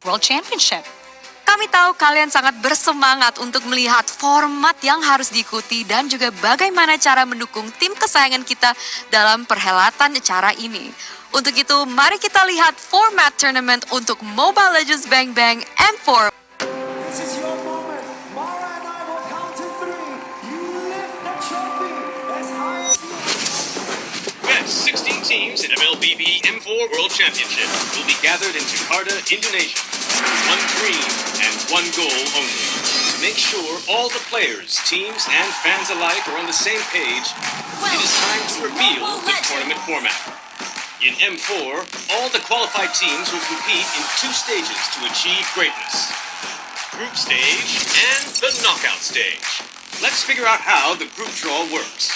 World Championship. Kami tahu kalian sangat bersemangat untuk melihat format yang harus diikuti dan juga bagaimana cara mendukung tim kesayangan kita dalam perhelatan acara ini. Untuk itu, mari kita lihat format tournament untuk Mobile Legends Bang Bang M4. This is your moment. Mara and I will count to 3. You lift the trophy as high as you Yes, 16 teams in MLBB M4 World Championship will be gathered in Jakarta, Indonesia. One dream and one goal only. To make sure all the players, teams, and fans alike are on the same page, it is time to reveal the tournament format. In M4, all the qualified teams will compete in 2 stages to achieve greatness. Group stage and the knockout stage. Let's figure out how the group draw works.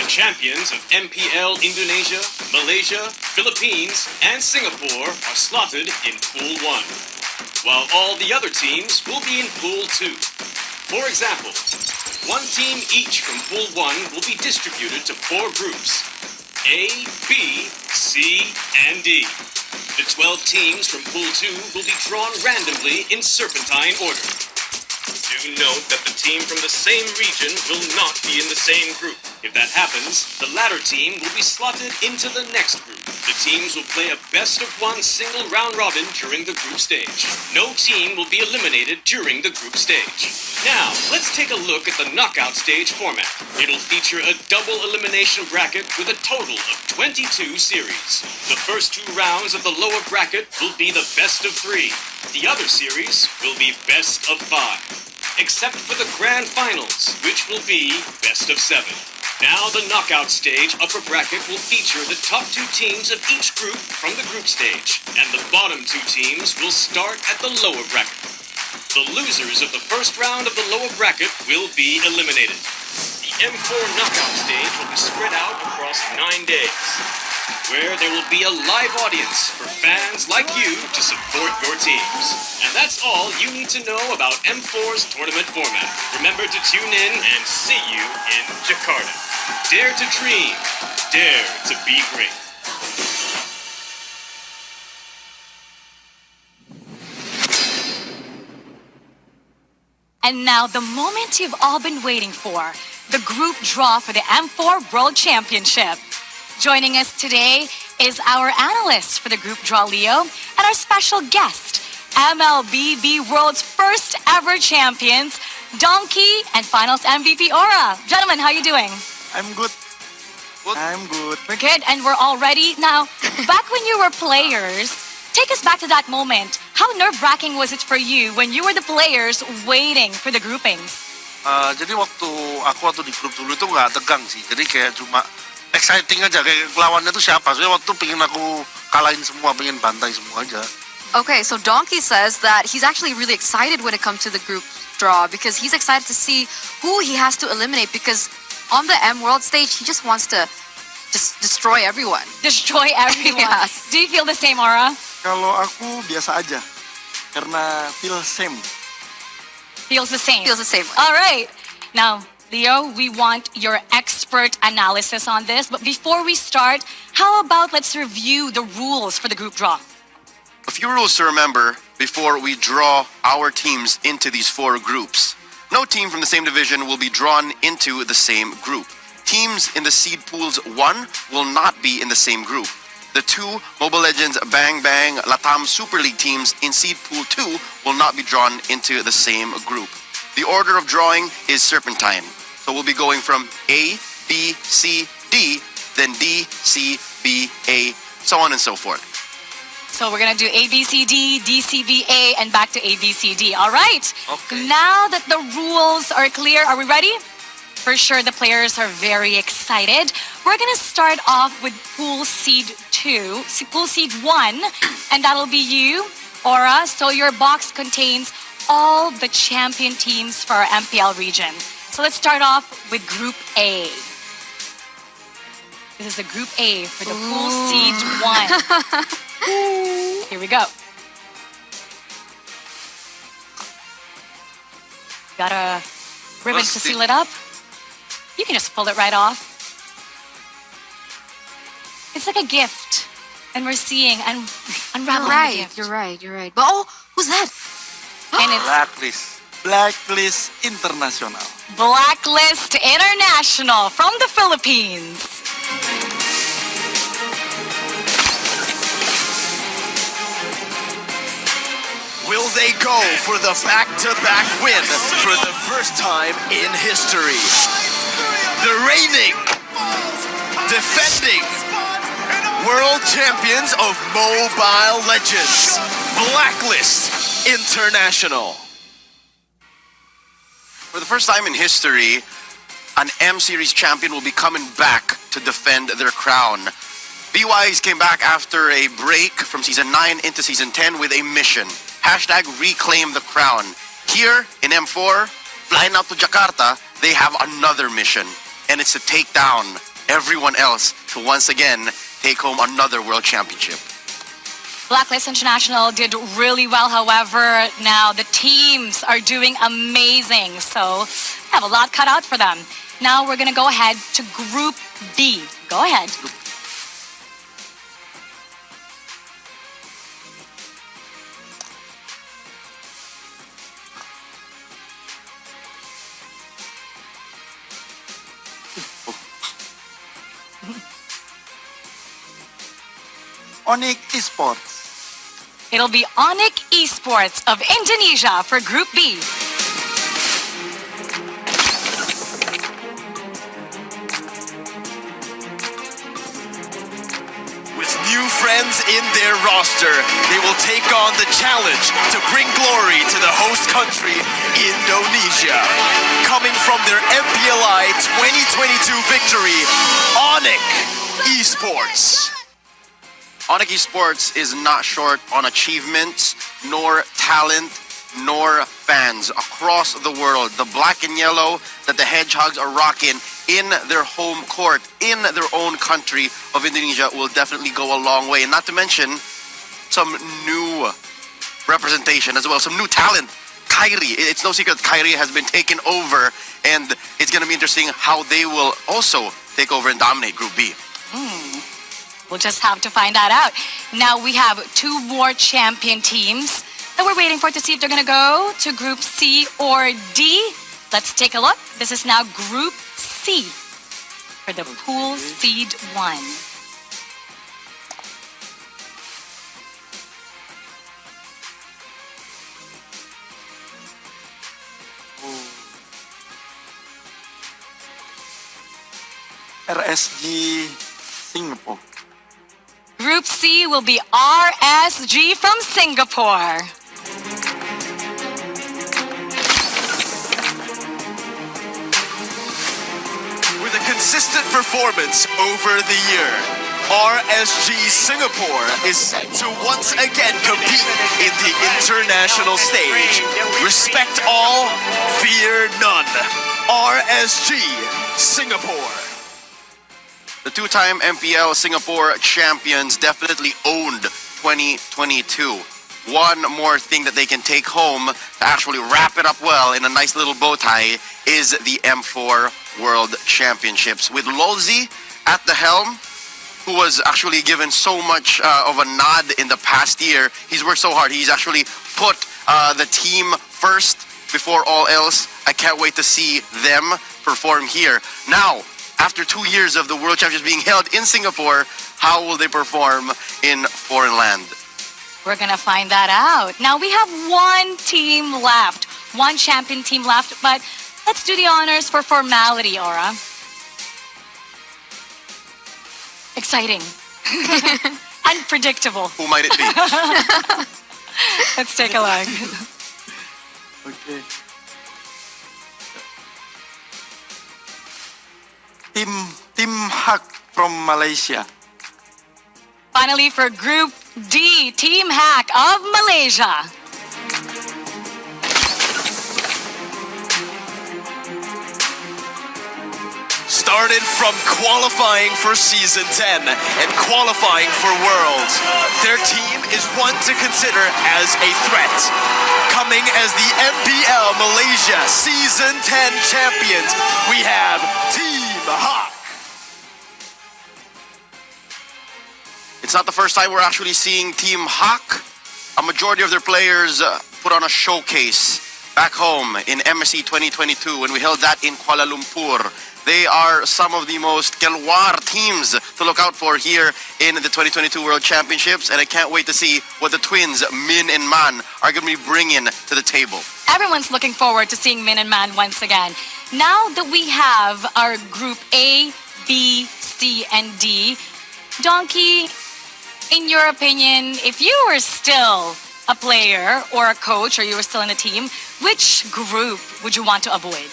The champions of MPL Indonesia, Malaysia, Philippines, and Singapore are slotted in Pool 1, while all the other teams will be in Pool 2. For example, 1 team each from Pool 1 will be distributed to 4 groups, A, B, C, and D. The 12 teams from Pool 2 will be drawn randomly in serpentine order. Do note that the team from the same region will not be in the same group. If that happens, the latter team will be slotted into the next group. The teams will play a best-of-1 single round robin during the group stage. No team will be eliminated during the group stage. Now, let's take a look at the knockout stage format. It'll feature a double elimination bracket with a total of 22 series. The first 2 rounds of the lower bracket will be the best of 3. The other series will be best of 5. Except for the grand finals, which will be best of 7. Now the knockout stage upper bracket will feature the top 2 teams of each group from the group stage, and the bottom 2 teams will start at the lower bracket. The losers of the first round of the lower bracket will be eliminated. The M4 knockout stage will be spread out across 9 days, where there will be a live audience for fans like you to support your teams. And that's all you need to know about M4's tournament format. Remember to tune in and see you in Jakarta. Dare to dream, dare to be great. And now the moment you've all been waiting for, the group draw for the M4 World Championship. Joining us today is our analyst for the group draw, Leo, and our special guest, MLBB World's first ever champions, Donkey and Finals MVP Aura. Gentlemen, how are you doing? I'm good. I'm good. We're good and we're all ready. Now, back when you were players, take us back to that moment. How nerve-wracking was it for you when you were the players waiting for the groupings? Jadi waktu di grup dulu itu nggak tegang sih. Jadi kayak cuma exciting aja, kayak lawannya tuh siapa. Soalnya waktu pengen aku kalahin semua, pengen bantai semua aja. Okay, so Donkey says that he's actually really excited when it comes to the group draw because he's excited to see who he has to eliminate because on the M World stage, he just wants to just destroy everyone. Destroy everyone. Yes. Do you feel the same, Aura? Kalau aku biasa aja, karena feel same. Feels the same. Feels the same way. All right. Now, Leo, we want your expert analysis on this. But before we start, how about let's review the rules for the group draw? A few rules to remember before we draw our teams into these 4 groups. No team from the same division will be drawn into the same group. Teams in the seed pools 1 will not be in the same group. The 2 Mobile Legends Bang Bang Latam Super League teams in seed pool 2 will not be drawn into the same group. The order of drawing is serpentine. So we'll be going from A, B, C, D, then D, C, B, A, so on and so forth. So we're going to do A, B, C, D, D, C, B, A, and back to A, B, C, D. All right. Okay. Now that the rules are clear, are we ready? For sure, the players are very excited. We're going to start off with Pool Seed 2, Pool Seed 1, and that'll be you, Aura. So your box contains all the champion teams for our MPL region. So let's start off with Group A. This is the Group A for the Pool Seed 1. Here we go. Got a ribbon to seal it up. You can just pull it right off. It's like a gift. And we're seeing, and unraveling You're right. the gift. You're right. You're right. But oh, who's that? And it's Blacklist International. Blacklist International from the Philippines. Will they go for the back-to-back win for the first time in history? The reigning, defending world champions of Mobile Legends, Blacklist International. For the first time in history, an M Series champion will be coming back to defend their crown. BYs came back after a break from Season 9 into Season 10 with a mission. Hashtag reclaim the crown. Here in M4, flying out to Jakarta, they have another mission. And it's to take down everyone else to once again take home another world championship. Blacklist International did really well. However, now the teams are doing amazing. So we have a lot cut out for them. Now we're going to go ahead to Group B. Go ahead. Onyx Esports. It'll be Onyx Esports of Indonesia for Group B. With new friends in their roster, they will take on the challenge to bring glory to the host country, Indonesia. Coming from their MPLI 2022 victory, Onyx Esports. Onyx Esports is not short on achievements, nor talent, nor fans across the world. The black and yellow that the Hedgehogs are rocking in their home court, in their own country of Indonesia, will definitely go a long way. And not to mention some new representation as well, some new talent. Kyrie, it's no secret Kyrie has been taken over, and it's going to be interesting how they will also take over and dominate Group B. We'll just have to find that out. Now we have two more champion teams that we're waiting for to see if they're going to go to Group C or D. Let's take a look. This is now Group C for the Pool Seed 1. RSG Singapore. Group C will be RSG from Singapore. With a consistent performance over the year, RSG Singapore is set to once again compete in the international stage. Respect all, fear none. RSG Singapore. The two-time MPL Singapore champions definitely owned 2022. One more thing that they can take home to actually wrap it up well in a nice little bow tie is the M4 World Championships. With Lolzy at the helm, who was actually given so much of a nod in the past year, he's worked so hard. He's actually put the team first before all else. I can't wait to see them perform here. Now, after 2 years of the World Championships being held in Singapore, how will they perform in foreign land? We're going to find that out. Now we have one team left, one champion team left, but let's do the honors for formality, Aura. Exciting. Unpredictable. Who might it be? Let's take a look. Okay. Team Hack from Malaysia. Finally, for Group D, Team Hack of Malaysia. Started from qualifying for Season 10 and qualifying for Worlds. Their team is one to consider as a threat. Coming as the MPL Malaysia Season 10 champions, we have Team Hawk. It's not the first time we're actually seeing Team Hawk. A majority of their players put on a showcase back home in MSC 2022 when we held that in Kuala Lumpur. They are some of the most Kelwar teams to look out for here in the 2022 World Championships, and I can't wait to see what the twins, Min and Man, are going to be bringing to the table. Everyone's looking forward to seeing Min and Man once again. Now that we have our group A, B, C, and D, Donkey, in your opinion, if you were still a player or a coach or you were still in a team, which group would you want to avoid?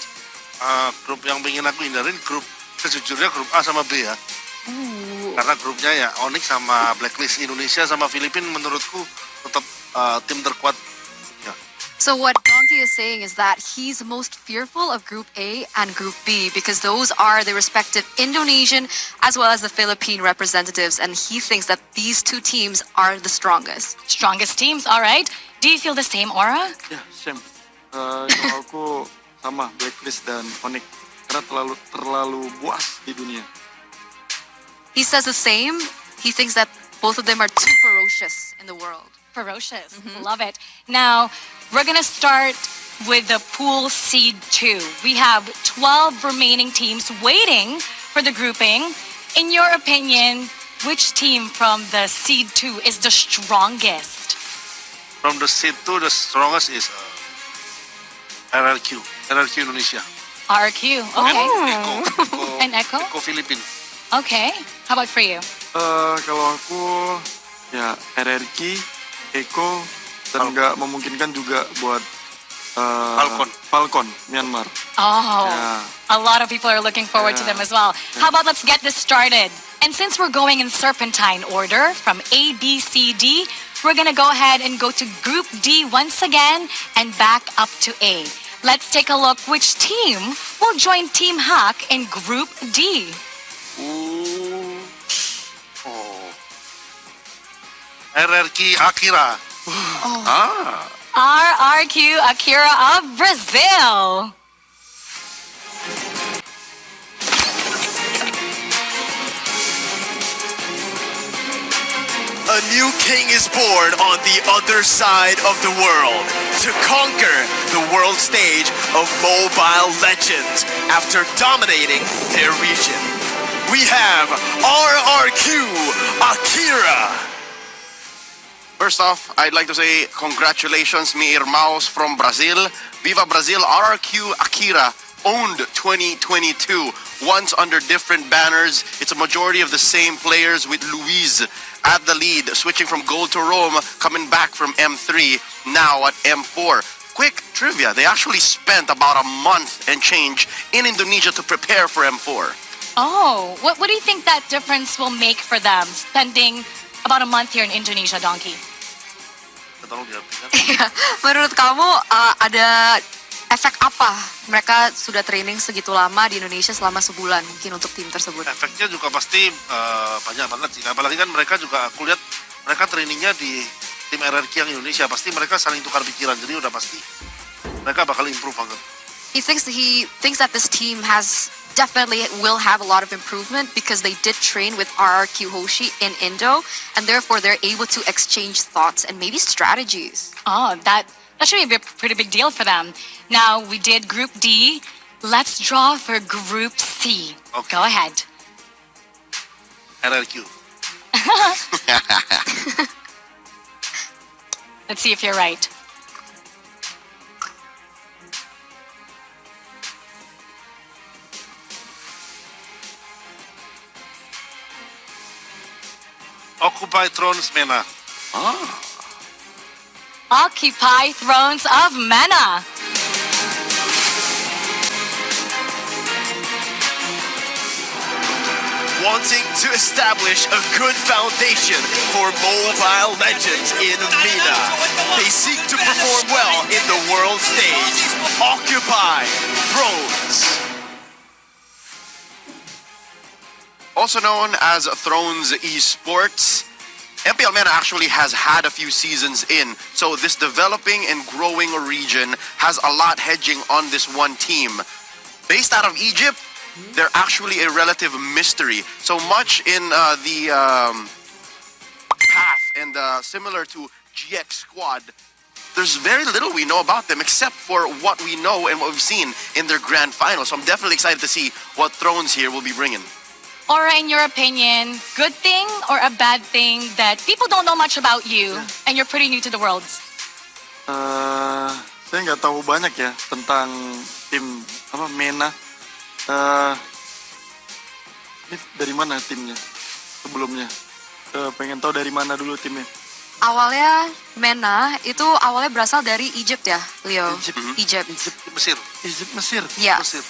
Grup yang ingin aku hindarin grup sejujurnya grup A sama B ya. Karena grupnya ya Onyx sama Blacklist. Indonesia sama Filipina menurutku tetap tim terkuat. Ya. So what Donkey is saying is that he's most fearful of Group A and Group B because those are the respective Indonesian as well as the Philippine representatives, and he thinks that these two teams are the strongest. Strongest teams, all right. Do you feel the same, Aura? Ya, same. Kalau aku sama Blacklist dan Onyx karena terlalu buas di dunia. He says the same. He thinks that both of them are too ferocious in the world. Ferocious. Love it. Now, we're going to start with the pool seed 2. We have 12 remaining teams waiting for the grouping. In your opinion, which team from the seed 2 is the strongest? From the seed 2, the strongest is RRQ Indonesia. RQ. Okay. Echo And Echo? Echo Filipina. Okay. How about for you? Kalau aku ya RRQ, Eko, dan nggak memungkinkan juga buat Falcon Myanmar. Oh, Yeah. a lot of people are looking forward to them as well. How about let's get this started? And since we're going in serpentine order from A, B, C, D, we're going to go ahead and go to Group D once again and back up to A. Let's take a look which team will join Team Hawk in Group D. RRQ Akira. RRQ Akira of Brazil. A new king is born on the other side of the world to conquer the world stage of Mobile Legends after dominating their region. We have RRQ Akira. First off, I'd like to say congratulations, mi irmãos from Brazil. Viva Brazil, RRQ Akira owned 2022. Once under different banners, it's a majority of the same players with Luis at the lead, switching from gold to Rome, coming back from M3, now at M4. Quick trivia, they actually spent about a month and change in Indonesia to prepare for M4. Oh, what do you think that difference will make for them spending about a month here in Indonesia, Donkey? Tolong diartikan. Menurut kamu ada efek apa mereka sudah training segitu lama di Indonesia selama sebulan mungkin untuk tim tersebut? Efeknya juga pasti banyak banget sih. Apalagi kan mereka juga, aku lihat mereka trainingnya di tim RRQ yang Indonesia. Pasti mereka saling tukar pikiran. Jadi udah pasti mereka bakal improve banget. He thinks that this team has definitely will have a lot of improvement because they did train with RRQ Hoshi in Indo, and therefore they're able to exchange thoughts and maybe strategies. Oh, that should be a pretty big deal for them. Now, we did Group D. Let's draw for Group C. Okay. Go ahead. RRQ. Let's see if you're right. Occupy Thrones Mena. Occupy Thrones of Mena. Wanting to establish a good foundation for Mobile Legends in MENA. They seek to perform well in the world stage. Occupy Thrones. Also known as Thrones Esports, MPL MENA actually has had a few seasons in, so this developing and growing region has a lot hedging on this one team. Based out of Egypt, they're actually a relative mystery. So much in the and similar to GX Squad, there's very little we know about them except for what we know and what we've seen in their grand final. So I'm definitely excited to see what Thrones here will be bringing. Aura, in your opinion, good thing or a bad thing that people don't know much about you and you're pretty new to the Worlds? Saya nggak tahu banyak ya tentang tim MENA. Ini dari mana timnya sebelumnya? Pengen tahu dari mana dulu timnya? Awalnya MENA itu awalnya berasal dari Egypt ya, Leo. Egypt. Mesir. Mesir. Ya. Mesir.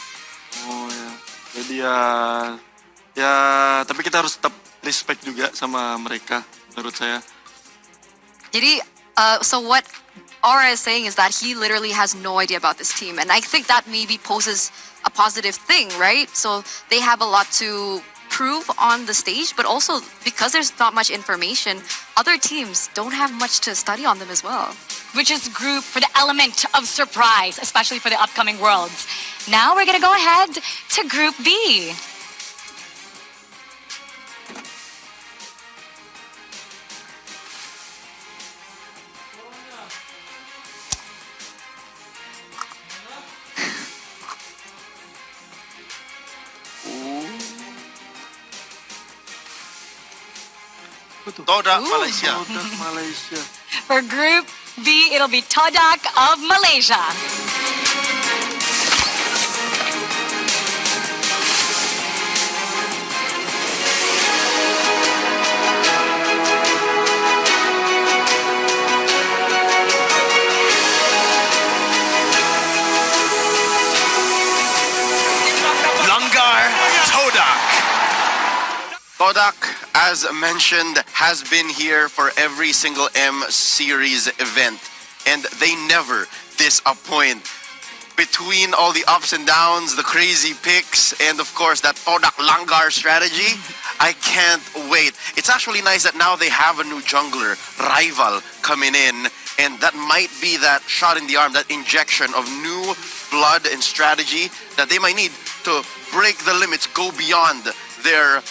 Oh ya. Jadi ya tapi kita harus tetap respect juga sama mereka menurut saya. Jadi, so what Aura is saying is that he literally has no idea about this team. And I think that maybe poses a positive thing, right? So they have a lot to prove on the stage, but also because there's not much information, other teams don't have much to study on them as well. Which is group for the element of surprise, especially for the upcoming Worlds. Now we're gonna go ahead to Group B. Toda Malaysia. Malaysia. For Group B, it'll be Todak of Malaysia. Langar Todak. Todak, as mentioned, has been here for every single M Series event, and they never disappoint. Between all the ups and downs, the crazy picks, and of course that Todak Langar strategy, I can't wait. It's actually nice that now they have a new jungler, Rival, coming in, and that might be that shot in the arm, that injection of new blood and strategy that they might need to break the limits, go beyond their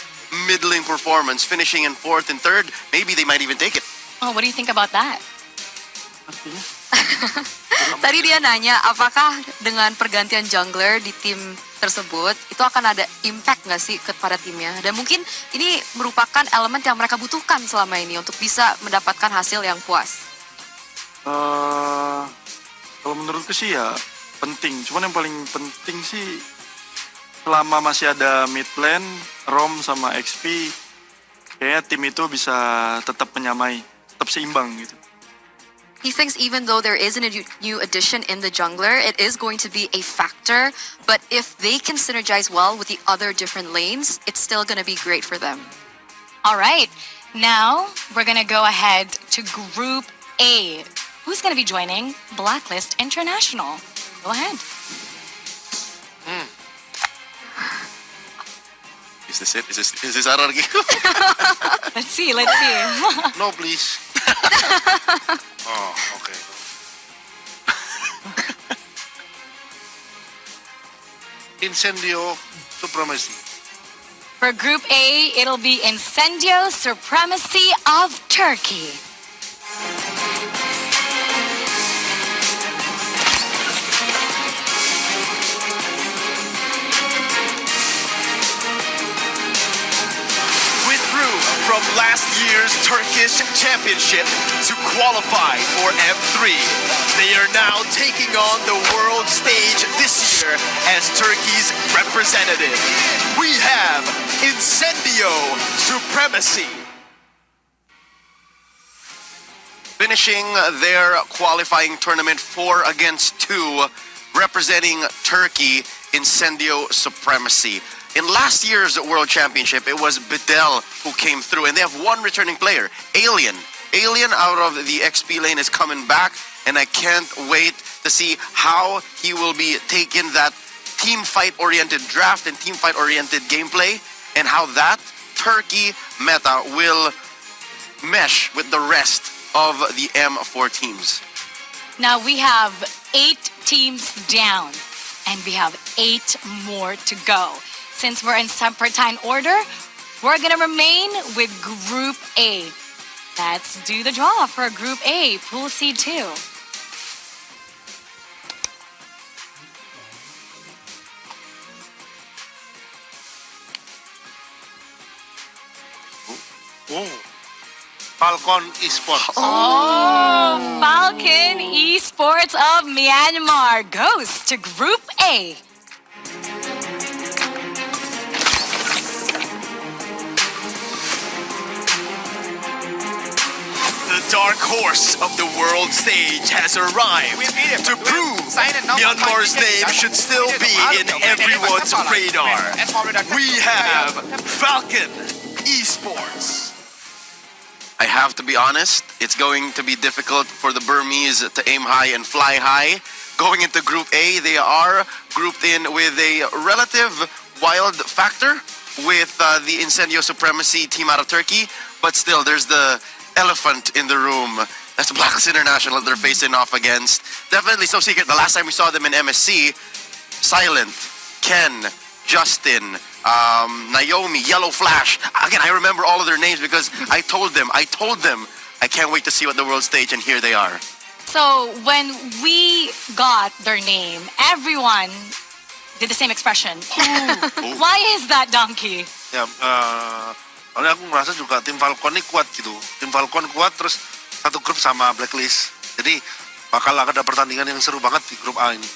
middling performance, finishing in 4th and 3rd. Maybe they might even take it. Oh, what do you think about that? Tadi dia nanya, apakah dengan pergantian jungler di tim tersebut, itu akan ada impact nggak sih kepada timnya? Dan mungkin ini merupakan elemen yang mereka butuhkan selama ini untuk bisa mendapatkan hasil yang puas. Kalau menurutku sih ya penting. Cuman yang paling penting sih selama masih ada mid lane, Rom sama XP, kayaknya tim itu bisa tetap menyamai, tetap seimbang gitu. He thinks even though there is a new addition in the jungler, it is going to be a factor. But if they can synergize well with the other different lanes, it's still going to be great for them. All right, now we're gonna go ahead to Group A. Who's gonna be joining Blacklist International? Go ahead. Is this it? Is this RRQ? Let's see, let's see. No, please. Oh, okay. Incendio Supremacy. For Group A, it'll be Incendio Supremacy of Turkey. Withdrew from last year's Turkish Championship to qualify for M3. They are now taking on the world stage this year as Turkey's representative. We have Incendio Supremacy. Finishing their qualifying tournament 4 against 2, representing Turkey, Incendio Supremacy. In last year's World Championship, it was Bedell who came through, and they have one returning player, Alien. Alien out of the XP lane is coming back, and I can't wait to see how he will be taking that team fight-oriented draft and team fight-oriented gameplay, and how that Turkey meta will mesh with the rest of the M4 teams. Now we have 8 teams down, and we have 8 more to go. Since we're in serpentine order, we're gonna remain with Group A. Let's do the draw for Group A, Pool Seed 2. Oh, Falcon Esports. Oh, Falcon Esports of Myanmar goes to Group A. The dark horse of the world stage has arrived to prove Myanmar's name should still be in everyone's radar. We have Falcon Esports. I have to be honest, it's going to be difficult for the Burmese to aim high and fly high. Going into Group A, they are grouped in with a relative wild factor with the Incendio Supremacy team out of Turkey, but still there's the elephant in the room. That's the Blacklist International they're facing off against. Definitely So Secret. The last time we saw them in MSC, Silent, Ken, Justin, Naomi, Yellow Flash. Again, I remember all of their names because I told them, I can't wait to see what the world stage, and here they are. So when we got their name, everyone did the same expression. Ooh. Why is that, Donkey? Ya, soalnya aku merasa juga tim Falcon ini kuat gitu. Tim Falcon kuat terus satu grup sama Blacklist. Jadi bakal ada pertandingan yang seru banget di grup A ini.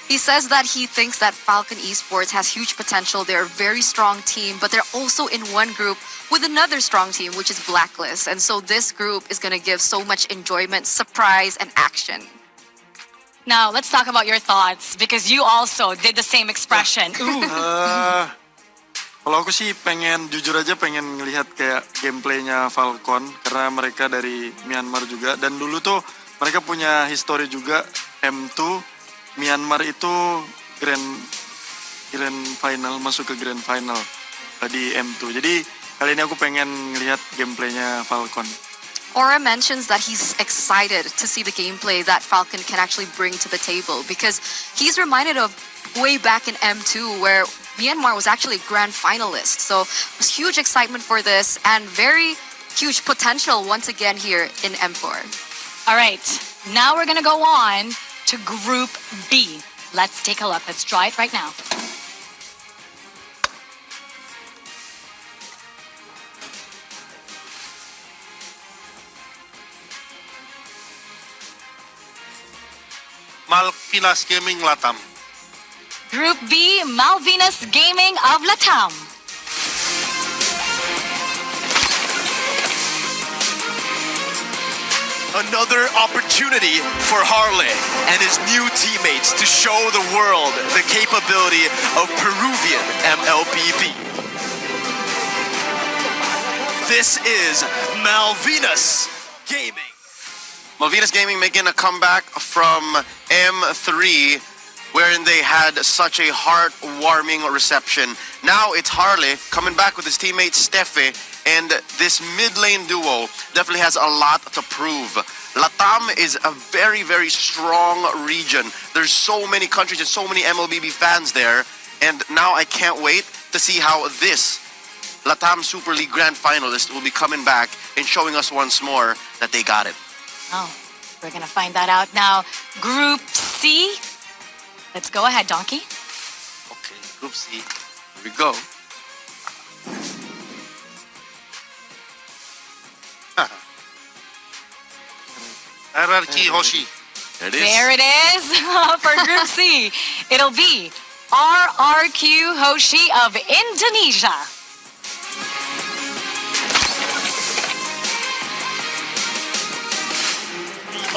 He says that he thinks that Falcon Esports has huge potential. They're a very strong team, but they're also in one group with another strong team, which is Blacklist. And so this group is going to give so much enjoyment, surprise, and action. Now, let's talk about your thoughts because you also did the same expression. Ooh. Kalau aku sih jujur aja pengen ngelihat kayak gameplaynya Falcon karena mereka dari Myanmar juga, dan dulu tuh mereka punya history juga M2. Myanmar itu grand final, masuk ke grand final di M2. Jadi kali ini aku pengen ngelihat gameplaynya Falcon. Aura mentions that he's excited to see the gameplay that Falcon can actually bring to the table because he's reminded of way back in M2 where Myanmar was actually grand finalist. So it was huge excitement for this and very huge potential once again here in M4. All right, now we're going to go on to Group B. Let's take a look. Let's draw it right now. Malvinas Gaming Latam. Group B, Malvinas Gaming of Latam. Another opportunity for Harley and his new teammates to show the world the capability of Peruvian MLBB. This is Malvinas Gaming. Malvinas Gaming making a comeback from M3, wherein they had such a heartwarming reception. Now it's Harley coming back with his teammate Steffi, and this mid lane duo definitely has a lot to prove. Latam is a very, very strong region. There's so many countries and so many MLBB fans there, and now I can't wait to see how this Latam Super League Grand Finalist will be coming back and showing us once more that they got it. Oh, we're going to find that out now. Group C. Let's go ahead, Donkey. Okay, Group C. Here we go. RRQ Hoshi. There it is. There it is for Group C. It'll be RRQ Hoshi of Indonesia.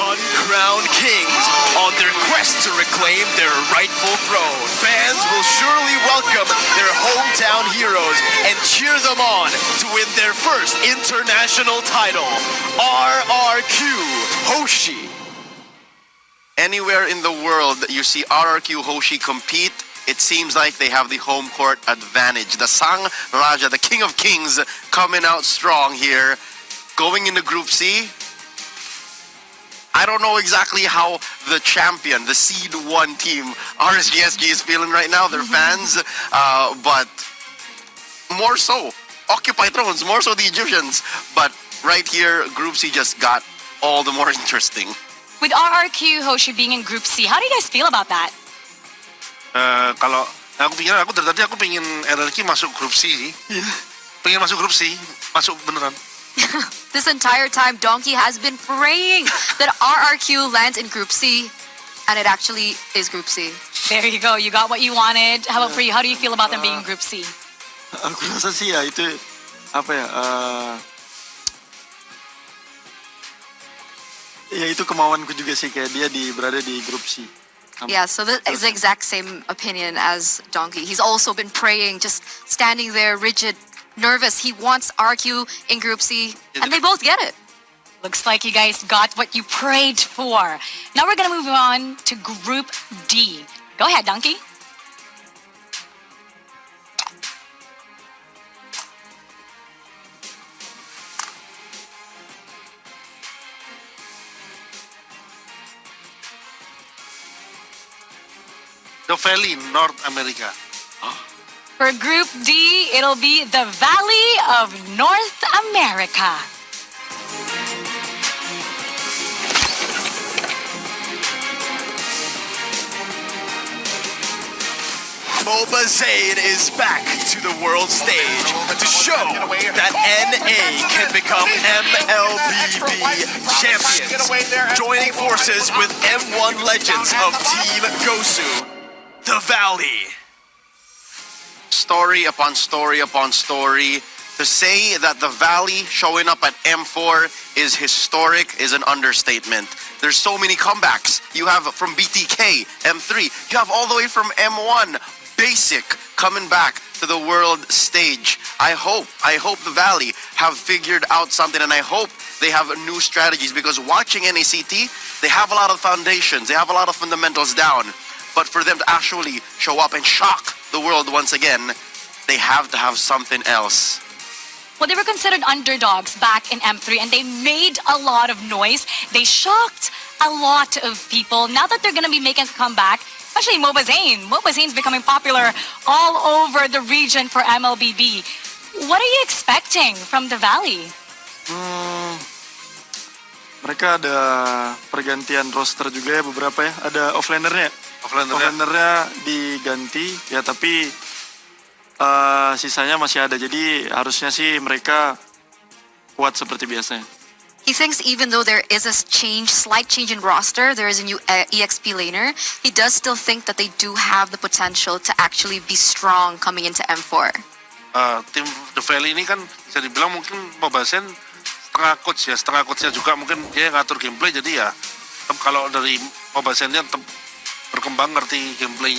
Uncrowned kings on their quest to reclaim their rightful throne. Fans will surely welcome their hometown heroes and cheer them on to win their first international title. RRQ Hoshi. Anywhere in the world you see RRQ Hoshi compete, it seems like they have the home court advantage. The Sang Raja, the King of Kings, coming out strong here. Going into Group C, I don't know exactly how the champion, the Seed 1 team, RSGSG, is feeling right now, their fans, but more so, Occupy Thrones, more so the Egyptians. But right here, Group C just got all the more interesting. With RRQ Hoshi being in Group C, how do you guys feel about that? Kalau aku dari tadi aku pengen RRQ masuk grup C sih. Pengen masuk grup C, masuk beneran. This entire time, Donkey has been praying that RRQ lands in Group C, and it actually is Group C. There you go. You got what you wanted. How about for you? How do you feel about them being in Group C? Aku rasa sih ya itu apa ya? Ya itu kemauanku juga sih kayak dia berada di grup C. Yeah, so this is the exact same opinion as Donkey. He's also been praying, just standing there, rigid, nervous. He wants RQ in Group C, and they both get it. Looks like you guys got what you prayed for. Now we're gonna move on to Group D. Go ahead, Donkey. The Valley, North America. For Group D, it'll be the Valley of North America. Mobazane is back to the world stage to show that NA can become MLBB champions, joining forces with M1 legends of Team Gosu, the Valley. Story upon story upon story. To say that the Valley showing up at M4 is historic is an understatement. There's so many comebacks. You have from BTK, M3. You have all the way from M1, Basic, coming back to the world stage. I hope the Valley have figured out something, and I hope they have new strategies, because watching NACT, they have a lot of foundations, they have a lot of fundamentals down. But for them to actually show up and shock the world once again, they have to have something else. Well, they were considered underdogs back in M3, and they made a lot of noise. They shocked a lot of people. Now that they're going to be making a comeback, especially Mobazane. Mobazane's becoming popular all over the region for MLBB. What are you expecting from the Valley? Mereka ada pergantian roster juga ya, beberapa ya. Ada offlanernya. Offlanernya diganti ya, tapi sisanya masih ada. Jadi harusnya sih mereka kuat seperti biasanya. He thinks even though there is a slight change in roster, there is a new EXP laner, he does still think that they do have the potential to actually be strong coming into M4. Tim The Valley ini kan bisa dibilang mungkin Mobazane setengah coachnya juga mungkin dia yang ngatur gameplay, jadi ya tetap kalau dari Mobazane-nya tetap berkembang, ngerti gameplay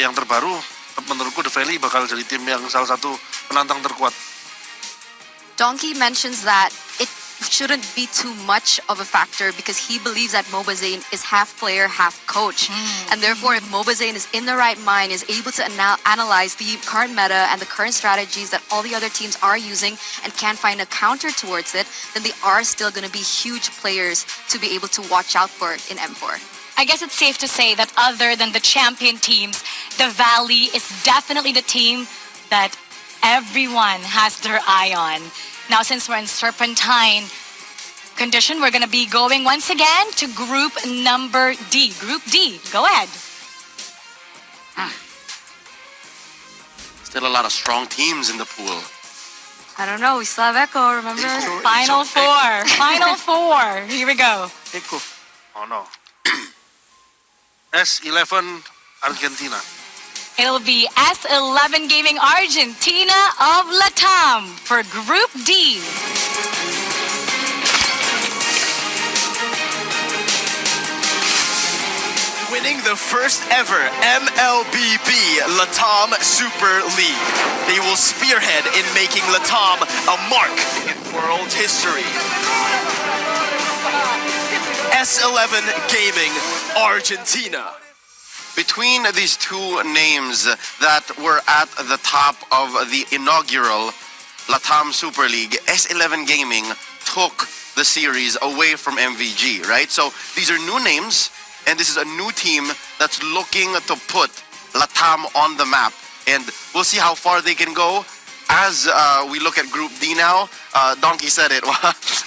yang terbaru, tetap menurutku The Valley bakal jadi tim yang salah satu penantang terkuat. Donkey mentions that it shouldn't be too much of a factor because he believes that Mobazane is half player, half coach. And therefore, if Mobazane is in the right mind, is able to analyze the current meta and the current strategies that all the other teams are using and can find a counter towards it, then they are still going to be huge players to be able to watch out for in M4. I guess it's safe to say that other than the champion teams, the Valley is definitely the team that everyone has their eye on. Now, since we're in Serpentine condition, we're going to be going once again to group number D. Group D, go ahead. Still a lot of strong teams in the pool. I don't know, we still have Echo, remember? Final four. Final four. Here we go. Eko. Oh no. S11 Argentina. It'll be S11 Gaming Argentina of Latam for Group D. Winning the first ever MLBB Latam Super League. They will spearhead in making Latam a mark in world history. S11 Gaming Argentina. Between these two names that were at the top of the inaugural Latam Super League, S11 Gaming took the series away from MVG, right? So these are new names, and this is a new team that's looking to put Latam on the map. And we'll see how far they can go. as we look at Group D now, Donkey said it.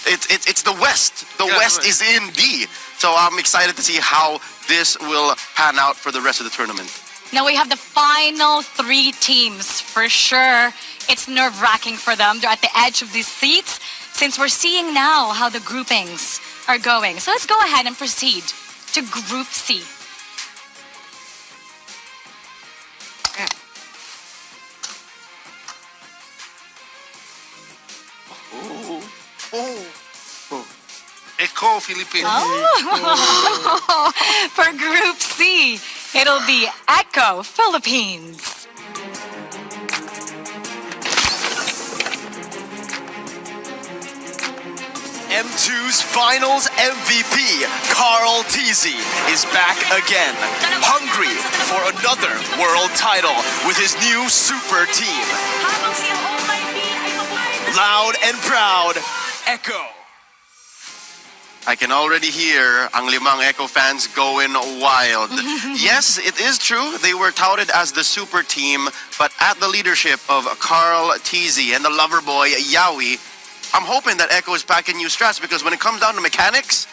It's the West. The Yeah, West right. is in D. So I'm excited to see how this will pan out for the rest of the tournament. Now we have the final 3 teams. For sure, it's nerve-wracking for them. They're at the edge of these seats since we're seeing now how the groupings are going. So let's go ahead and proceed to Group C. Echo Philippines. Oh. For Group C, it'll be Echo Philippines. M2's finals MVP, Carl Teasy, is back again, hungry for another world title with his new super team. Loud and proud, Echo. I can already hear ang limang Echo fans going wild. Yes, it is true. They were touted as the super team, but at the leadership of Carl Teasy and the lover boy Yawi, I'm hoping that Echo is packing new strats because when it comes down to mechanics,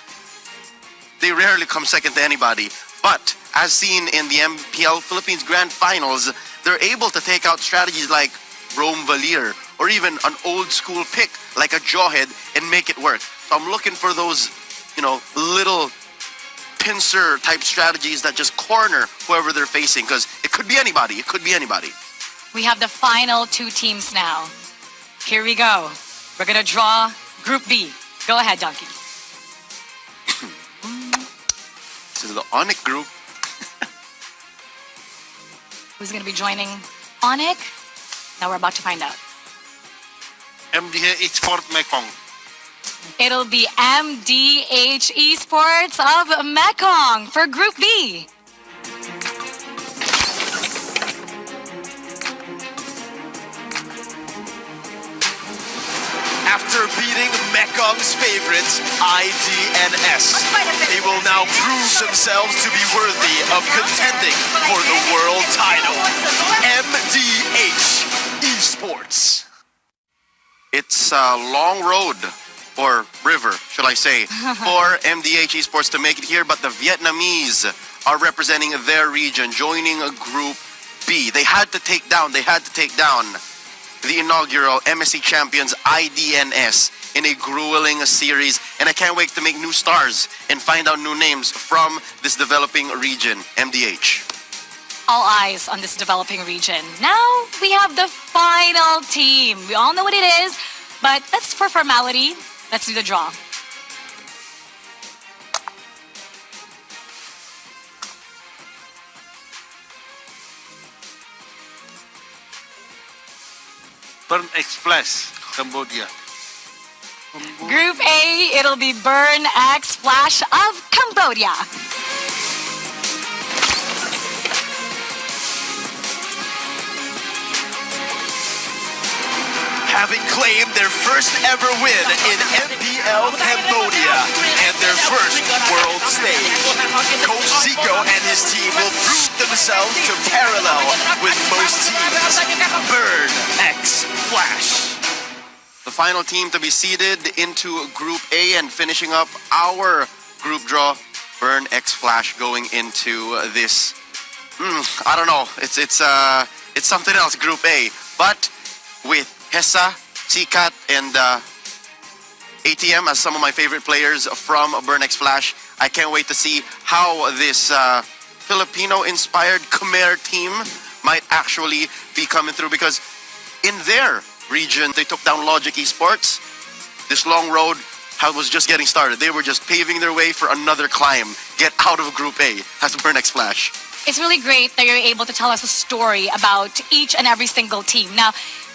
they rarely come second to anybody. But as seen in the MPL Philippines Grand Finals, they're able to take out strategies like Rome Valier or even an old school pick like a Jawhead and make it work. So I'm looking for those, little pincer type strategies that just corner whoever they're facing because it could be anybody. It could be anybody. We have the final 2 teams now. Here we go. We're gonna draw Group B. Go ahead, Donkey. This is the Onic group. Who's gonna be joining Onic? Now we're about to find out. MDH Esports Mekong. It'll be MDH Esports of Mekong for Group B. After beating Mekong's favorites, IDNS, they will now prove themselves to be worthy of contending for the world title. MDH Esports. It's a long road, or river, should I say, for MDH Esports to make it here, but the Vietnamese are representing their region, joining a Group B. They had to take down the inaugural MSC champions IDNS in a grueling series, and I can't wait to make new stars and find out new names from this developing region, MDH. All eyes on this developing region. Now we have the final team. We all know what it is, but that's for formality. Let's do the draw. Burn Express, Cambodia. Group A, it'll be Burn X Flash of Cambodia. Having claimed their first ever win in MPL Cambodia and their first world stage, Coach Zico and his team will prove themselves to parallel with most teams. Burn X Flash. The final team to be seeded into Group A and finishing up our group draw, Burn X Flash going into this. I don't know. It's something else, Group A. But with Hessa, Sikat, and ATM as some of my favorite players from Burn X Flash, I can't wait to see how this Filipino-inspired Khmer team might actually be coming through because in their region, they took down Logic Esports. This long road was just getting started. They were just paving their way for another climb. Get out of Group A as Burn X Flash. It's really great that you're able to tell us a story about each and every single team. Now,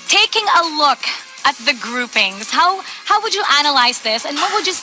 taking a look at the groupings, how would you analyze this and what would you